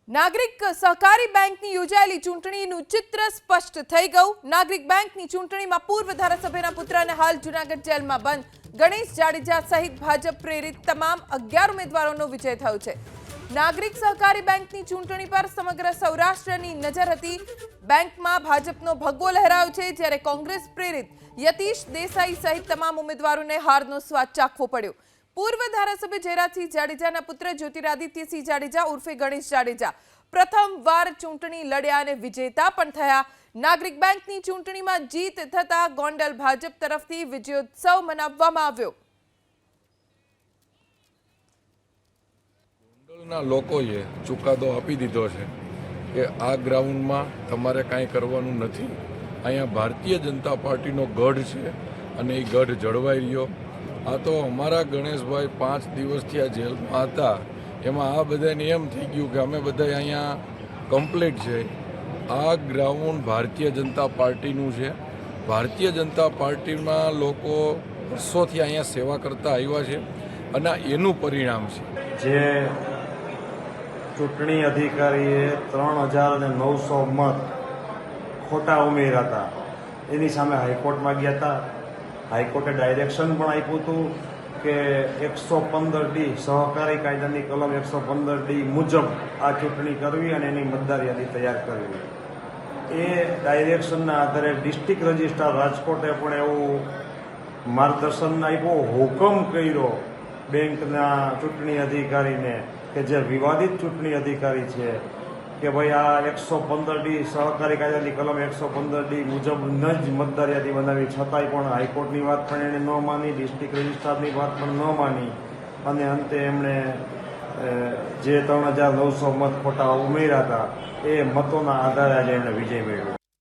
નાગરિક સહકારી બેંકની યોજાયેલી ચૂંટણીનું ચિત્ર સ્પષ્ટ થઈ ગયું। નાગરિક બેંકની ચૂંટણીમાં પૂર્વ ધારાસભ્યના પુત્રને હાલ જૂનાગઢ જેલમાં બંધ। ગણેશ જાડેજા સહિત ભાજપ પ્રેરિત તમામ 11 ઉમેદવારોનો વિજય થયો છે। નાગરિક સહકારી બેંકની ચૂંટણી પર સમગ્ર સૌરાષ્ટ્રની નજર હતી। બેંકમાં ભાજપનો ભગવો લહેરાયો છે, જ્યારે કોંગ્રેસ પ્રેરિત યતીશ દેસાઈ સહિત તમામ ઉમેદવારોને હારનો સ્વાદ ચાખવો પડ્યો। पूर्व धारासभ्य जयराजसिंह जाडेजाना पुत्र ज्योतिरादित्यसिंह जाडेजा उर्फे गणेश जाडेजा प्रथम वार चूंटणी लड्या अने विजेता पण थया। नागरिक बेंकनी चूंटणीमां जीत थता गोंडल भाजप तरफथी विजयोत्सव मनाववामां आव्यो। गोंडलना लोकोए चुकादो आपी दीधो छे के आ ग्राउंडमां तमारे कांई करवानुं नथी। अहींया भारतीय जनता पार्टीनो गढ़ छे अने ए गढ़ जळवाई रह्यो। आ तो अमारा गणेशभाई 5 दिवसथी आ जेलमां हता, एमां आ बधाने एम थई गयुं के अमे बधा अहींया कम्प्लीट छे। आ ग्राउंड भारतीय जनता पार्टीनुं छे। भारतीय जनता पार्टीमां लोको वर्षोथी अहींया सेवा करता आव्या छे अने एनुं परिणाम छे। जे चूंटणी अधिकारीए 3900 मत खोटा उमेर्या हता, एनी सामे हाईकोर्टमां गया हता। हाईकोर्टे डायरेक्शन पण आप्युं हतुं के 115D सहकारी कायदानी कलम 115D मुजब आ चूंटणी करवी अने एनी मतदार यादी तैयार करवी। ए डायरेक्शनना आधारे डिस्ट्रिक्ट रजिस्ट्रार राजकोटे पण एवुं मार्गदर्शन आप्युं, हुकम कर्यो बेंकना चूंटणी अधिकारीने के जे विवादित चूंटणी अधिकारी छे કે ભાઈ આ 115D સહકારી કાયદાની કલમ 115D મુજબ જ મતદાર યાદી બનાવી, છતાંય પણ હાઈકોર્ટની વાત પણ એણે ન માની, ડિસ્ટ્રિક્ટ રજિસ્ટ્રારની વાત પણ ન માની અને અંતે એમણે જે 3900 મત ખોટા ઉમેર્યા હતા એ મતોના આધારે આજે એમણે વિજય મેળવ્યો।